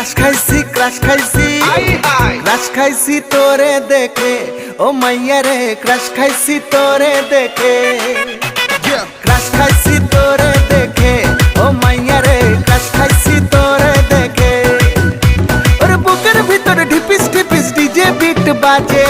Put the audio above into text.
Crush খাইছি তোরে দেখে ও মাইয়া রে, ক্রাশ খাইছি তোরে দেখে, ক্রাশ খাইছি তোরে দেখে ও মাইয়া রে, ক্রাশ খাইছি তোরে দেখে। ওরে বুকের ভিতরে ঢিপিস ঢিপিস ডিজে বিট বাজে,